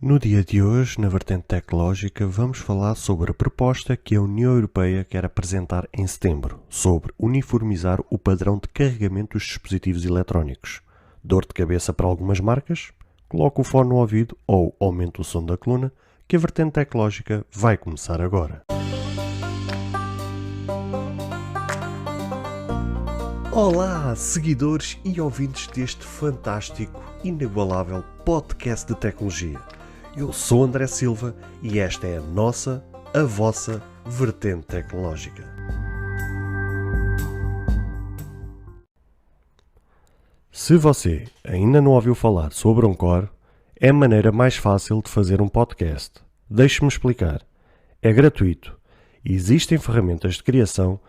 No dia de hoje, na vertente tecnológica, vamos falar sobre a proposta que a União Europeia quer apresentar em setembro, sobre uniformizar o padrão de carregamento dos dispositivos eletrónicos. Dor de cabeça para algumas marcas? Coloque o fone no ouvido ou aumente o som da coluna, que a vertente tecnológica vai começar agora. Olá, seguidores e ouvintes deste fantástico, inigualável podcast de tecnologia. Eu sou André Silva e esta é a vossa vertente tecnológica. Se você ainda não ouviu falar sobre Anchor, é a maneira mais fácil de fazer um podcast. Deixe-me explicar. É gratuito e existem ferramentas de criação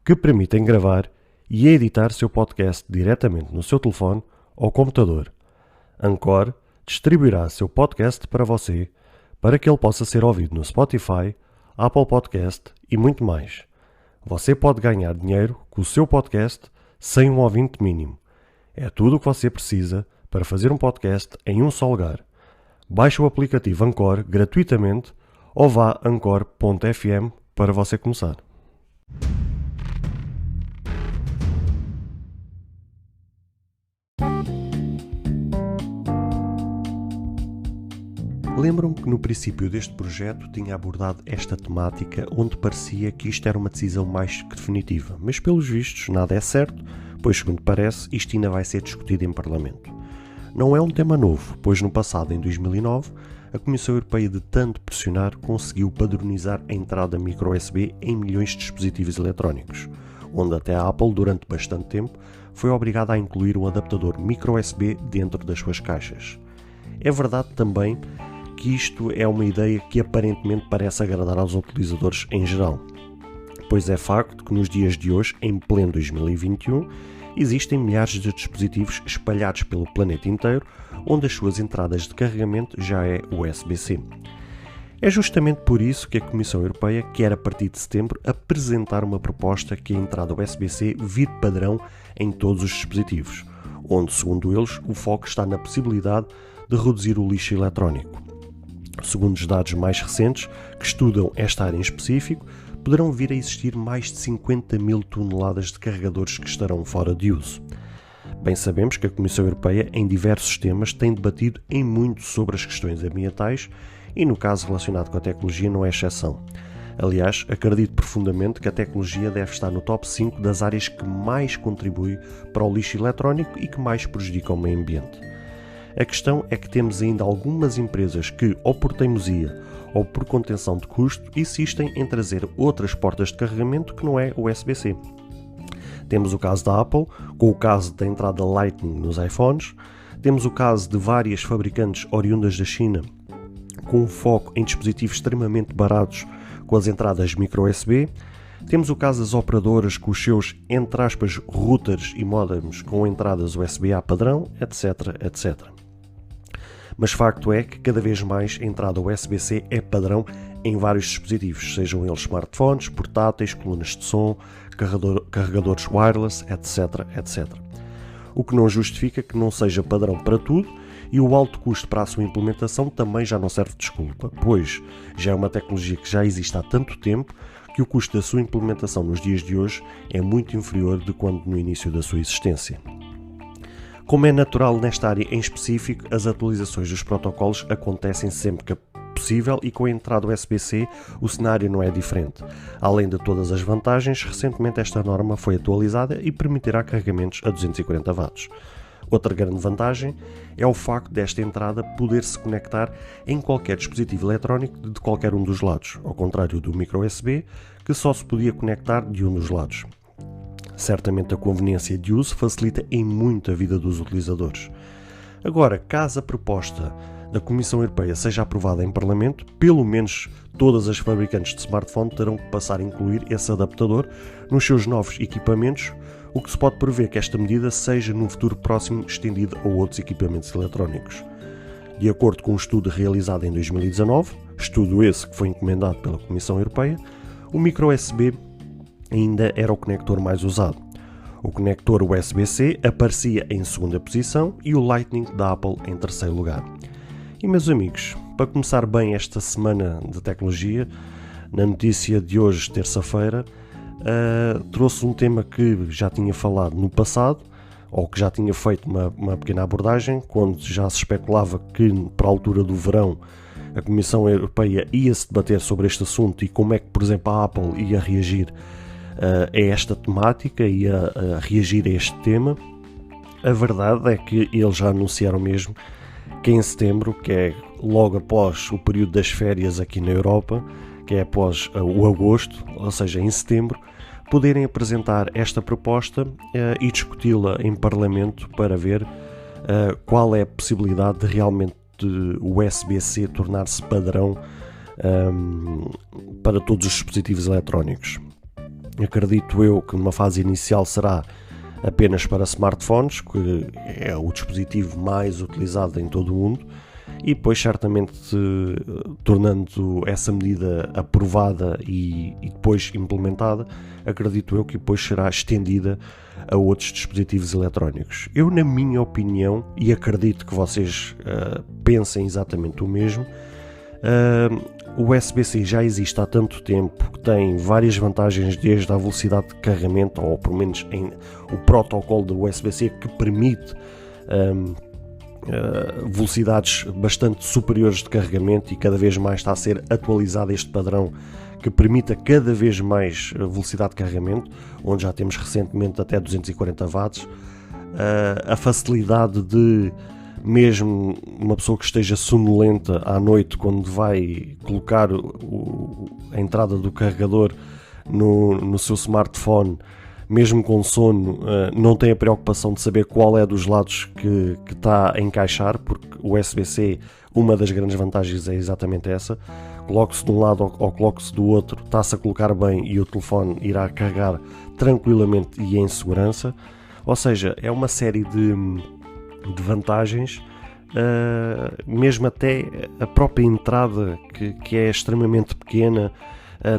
que permitem gravar e editar seu podcast diretamente no seu telefone ou computador. Anchor distribuirá seu podcast para você, para que ele possa ser ouvido no Spotify, Apple Podcast e muito mais. Você pode ganhar dinheiro com o seu podcast sem um ouvinte mínimo. É tudo o que você precisa para fazer um podcast em um só lugar. Baixe o aplicativo Anchor gratuitamente ou vá a anchor.fm para você começar. Lembram-me que no princípio deste projeto tinha abordado esta temática onde parecia que isto era uma decisão mais que definitiva, mas pelos vistos nada é certo, pois segundo parece isto ainda vai ser discutido em Parlamento. Não é um tema novo, pois no passado, em 2009, a Comissão Europeia de tanto pressionar conseguiu padronizar a entrada micro USB em milhões de dispositivos eletrónicos, onde até a Apple durante bastante tempo foi obrigada a incluir um adaptador micro USB dentro das suas caixas. É verdade também que isto é uma ideia que aparentemente parece agradar aos utilizadores em geral, pois é facto que nos dias de hoje, em pleno 2021, existem milhares de dispositivos espalhados pelo planeta inteiro, onde as suas entradas de carregamento já é USB-C. É justamente por isso que a Comissão Europeia quer, a partir de setembro, apresentar uma proposta que a entrada USB-C vire padrão em todos os dispositivos, onde, segundo eles, o foco está na possibilidade de reduzir o lixo eletrónico. Segundo os dados mais recentes, que estudam esta área em específico, poderão vir a existir mais de 50 mil toneladas de carregadores que estarão fora de uso. Bem sabemos que a Comissão Europeia, em diversos temas, tem debatido em muito sobre as questões ambientais e, no caso relacionado com a tecnologia, não é exceção. Aliás, acredito profundamente que a tecnologia deve estar no top 5 das áreas que mais contribui para o lixo eletrónico e que mais prejudicam o meio ambiente. A questão é que temos ainda algumas empresas que, ou por teimosia ou por contenção de custo, insistem em trazer outras portas de carregamento que não é o USB-C. Temos o caso da Apple, com o caso da entrada Lightning nos iPhones, temos o caso de várias fabricantes oriundas da China, com um foco em dispositivos extremamente baratos com as entradas micro USB, temos o caso das operadoras com os seus, entre aspas, routers e modems com entradas USB-A padrão, etc, etc. Mas facto é que cada vez mais a entrada USB-C é padrão em vários dispositivos, sejam eles smartphones, portáteis, colunas de som, carregadores wireless, etc, etc. O que não justifica que não seja padrão para tudo, e o alto custo para a sua implementação também já não serve de desculpa, pois já é uma tecnologia que já existe há tanto tempo que o custo da sua implementação nos dias de hoje é muito inferior de quando no início da sua existência. Como é natural nesta área em específico, as atualizações dos protocolos acontecem sempre que é possível e com a entrada USB-C o cenário não é diferente. Além de todas as vantagens, recentemente esta norma foi atualizada e permitirá carregamentos a 240 watts. Outra grande vantagem é o facto desta entrada poder-se conectar em qualquer dispositivo eletrónico de qualquer um dos lados, ao contrário do micro USB, que só se podia conectar de um dos lados. Certamente a conveniência de uso facilita em muito a vida dos utilizadores. Agora, caso a proposta da Comissão Europeia seja aprovada em Parlamento, pelo menos todas as fabricantes de smartphone terão que passar a incluir esse adaptador nos seus novos equipamentos, o que se pode prever que esta medida seja num futuro próximo estendida a outros equipamentos eletrónicos. De acordo com um estudo realizado em 2019, estudo esse que foi encomendado pela Comissão Europeia, o micro USB ainda era o conector mais usado. O conector USB-C aparecia em segunda posição e o Lightning da Apple em terceiro lugar. E meus amigos, para começar bem esta semana de tecnologia, na notícia de hoje, terça-feira, trouxe um tema que já tinha falado no passado, ou que já tinha feito uma pequena abordagem, quando já se especulava que, para a altura do verão, a Comissão Europeia ia-se debater sobre este assunto e como é que, por exemplo, a Apple ia reagir a esta temática, ia reagir a este tema. A verdade é que eles já anunciaram mesmo que em setembro, que é logo após o período das férias aqui na Europa, que é após o agosto, ou seja, em setembro, poderem apresentar esta proposta e discuti-la em Parlamento para ver qual é a possibilidade de realmente o USB-C tornar-se padrão para todos os dispositivos eletrónicos. Acredito eu que numa fase inicial será apenas para smartphones, que é o dispositivo mais utilizado em todo o mundo, e depois certamente tornando essa medida aprovada e depois implementada, acredito eu que depois será estendida a outros dispositivos eletrónicos. Eu, na minha opinião, e acredito que vocês pensem exatamente o mesmo, o USB-C já existe há tanto tempo que tem várias vantagens, desde a velocidade de carregamento, ou pelo menos o protocolo do USB-C que permite velocidades bastante superiores de carregamento, e cada vez mais está a ser atualizado este padrão que permita cada vez mais velocidade de carregamento, onde já temos recentemente até 240 watts, a facilidade de mesmo uma pessoa que esteja sonolenta à noite, quando vai colocar a entrada do carregador no seu smartphone, mesmo com sono, não tem a preocupação de saber qual é dos lados que está a encaixar, porque o USB-C, uma das grandes vantagens é exatamente essa: coloque-se de um lado ou coloque-se do outro, está-se a colocar bem e o telefone irá carregar tranquilamente e em segurança. Ou seja, é uma série de vantagens, mesmo até a própria entrada, que é extremamente pequena,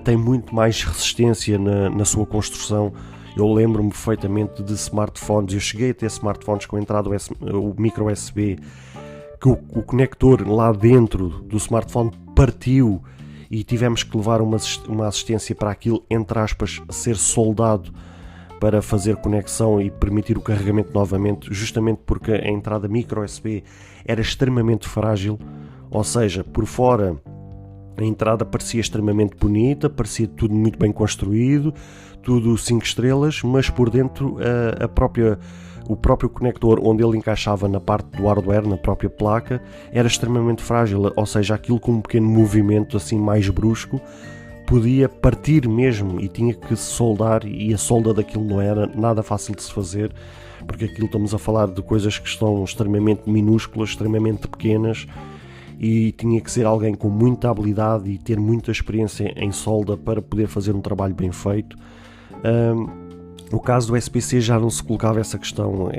tem muito mais resistência na sua construção. Eu lembro-me perfeitamente de smartphones, eu cheguei a ter smartphones com entrada o micro USB, que o conector lá dentro do smartphone partiu e tivemos que levar uma assistência para aquilo, entre aspas, ser soldado para fazer conexão e permitir o carregamento novamente, justamente porque a entrada micro USB era extremamente frágil. Ou seja, por fora a entrada parecia extremamente bonita, parecia tudo muito bem construído, tudo 5 estrelas, mas por dentro o próprio conector onde ele encaixava na parte do hardware, na própria placa, era extremamente frágil. Ou seja, aquilo com um pequeno movimento assim mais brusco podia partir mesmo, e tinha que soldar, e a solda daquilo não era nada fácil de se fazer, porque aquilo, estamos a falar de coisas que estão extremamente minúsculas, extremamente pequenas, e tinha que ser alguém com muita habilidade e ter muita experiência em solda para poder fazer um trabalho bem feito. No caso do USB-C já não se colocava essa questão.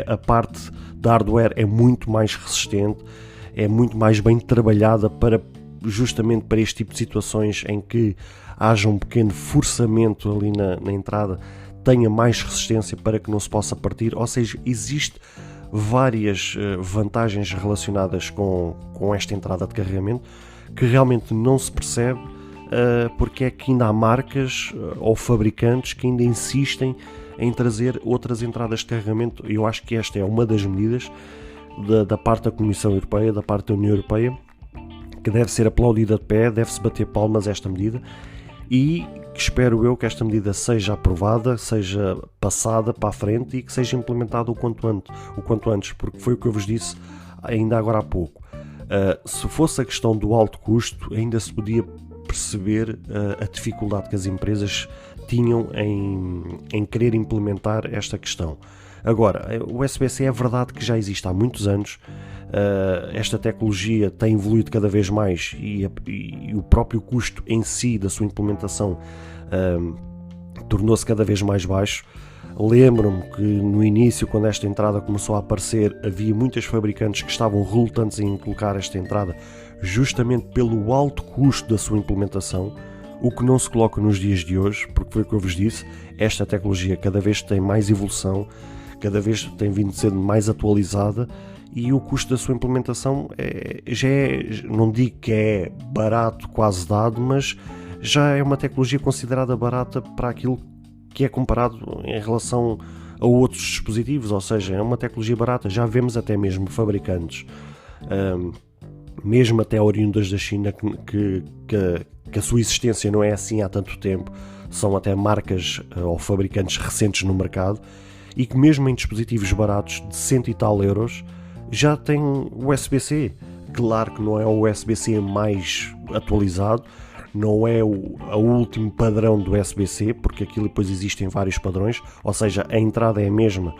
A parte da hardware é muito mais resistente, é muito mais bem trabalhada justamente para este tipo de situações em que haja um pequeno forçamento ali na entrada, tenha mais resistência para que não se possa partir. Ou seja, existe várias vantagens relacionadas com esta entrada de carregamento que realmente não se percebe, porque é que ainda há marcas ou fabricantes que ainda insistem em trazer outras entradas de carregamento. Eu acho que esta é uma das medidas da parte da Comissão Europeia, da parte da União Europeia, que deve ser aplaudida de pé, deve-se bater palmas a esta medida, e espero eu que esta medida seja aprovada, seja passada para a frente e que seja implementada o quanto antes, porque foi o que eu vos disse ainda agora há pouco. Se fosse a questão do alto custo, ainda se podia perceber a dificuldade que as empresas tinham em querer implementar esta questão. Agora, o USB-C é verdade que já existe há muitos anos, esta tecnologia tem evoluído cada vez mais, e o próprio custo em si da sua implementação tornou-se cada vez mais baixo. Lembro-me que no início, quando esta entrada começou a aparecer, havia muitos fabricantes que estavam relutantes em colocar esta entrada, justamente pelo alto custo da sua implementação, o que não se coloca nos dias de hoje, porque foi o que eu vos disse, esta tecnologia cada vez tem mais evolução, cada vez tem vindo sendo mais atualizada, e o custo da sua implementação não digo que é barato, quase dado, mas já é uma tecnologia considerada barata para aquilo que é comparado em relação a outros dispositivos, ou seja, é uma tecnologia barata. Já vemos até mesmo fabricantes, mesmo até oriundas da China, que a sua existência não é assim há tanto tempo, são até marcas ou fabricantes recentes no mercado, e que mesmo em dispositivos baratos de 100 e tal euros já tem USB-C. Claro que não é o USB-C mais atualizado, não é o último padrão do USB-C, porque aquilo depois existem vários padrões, ou seja, a entrada é a mesma,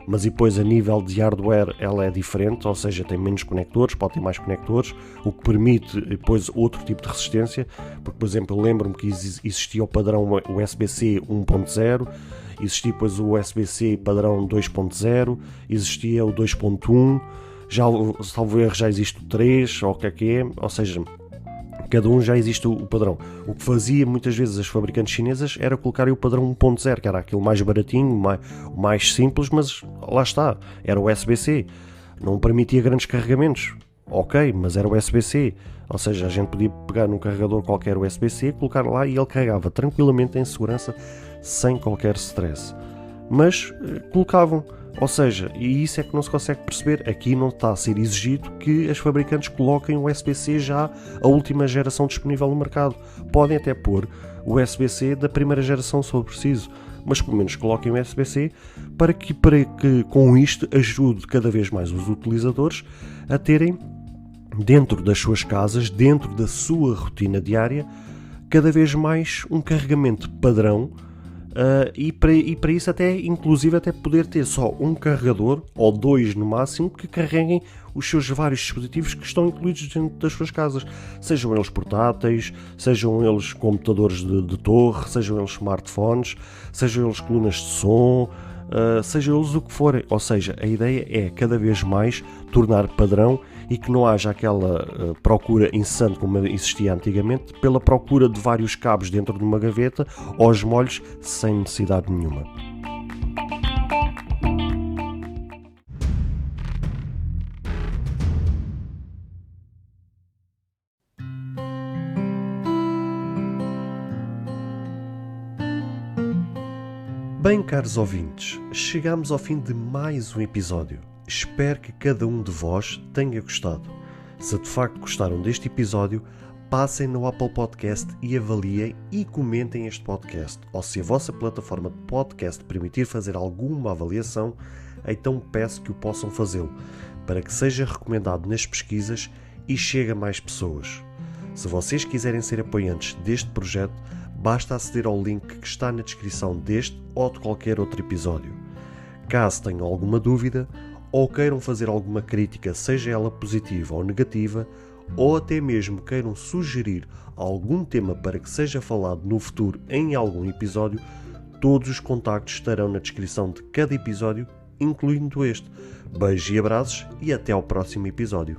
mas depois a nível de hardware ela é diferente, ou seja, tem menos conectores, pode ter mais conectores, o que permite depois outro tipo de resistência, porque, por exemplo, eu lembro-me que existia o padrão USB-C 1.0, existia depois o USB-C padrão 2.0, existia o 2.1, já, salvo erro, já existe o 3, ou o que é, ou seja, cada um já existe o padrão. O que fazia muitas vezes as fabricantes chinesas era colocarem o padrão 1.0, que era aquele mais baratinho, mais simples, mas lá está, era o USB-C. Não permitia grandes carregamentos, ok, mas era o USB-C. Ou seja, a gente podia pegar num carregador qualquer USB-C, colocar lá e ele carregava tranquilamente em segurança, sem qualquer stress. Mas colocavam. Ou seja, e isso é que não se consegue perceber. Aqui não está a ser exigido que as fabricantes coloquem o USB-C já a última geração disponível no mercado. Podem até pôr o USB-C da primeira geração se for preciso, mas pelo menos coloquem o USB-C para que com isto ajude cada vez mais os utilizadores a terem dentro das suas casas, dentro da sua rotina diária, cada vez mais um carregamento padrão. E para isso inclusive até poder ter só um carregador ou dois no máximo que carreguem os seus vários dispositivos que estão incluídos dentro das suas casas, sejam eles portáteis, sejam eles computadores de torre, sejam eles smartphones, sejam eles colunas de som, sejam eles o que forem. Ou seja, a ideia é cada vez mais tornar padrão e que não haja aquela procura incessante como existia antigamente, pela procura de vários cabos dentro de uma gaveta aos molhos sem necessidade nenhuma. Bem, caros ouvintes, chegamos ao fim de mais um episódio. Espero que cada um de vós tenha gostado. Se de facto gostaram deste episódio, passem no Apple Podcast e avaliem e comentem este podcast. Ou se a vossa plataforma de podcast permitir fazer alguma avaliação, então peço que o possam fazê-lo, para que seja recomendado nas pesquisas e chegue a mais pessoas. Se vocês quiserem ser apoiantes deste projeto, basta aceder ao link que está na descrição deste ou de qualquer outro episódio. Caso tenham alguma dúvida ou queiram fazer alguma crítica, seja ela positiva ou negativa, ou até mesmo queiram sugerir algum tema para que seja falado no futuro em algum episódio, todos os contactos estarão na descrição de cada episódio, incluindo este. Beijos e abraços e até ao próximo episódio.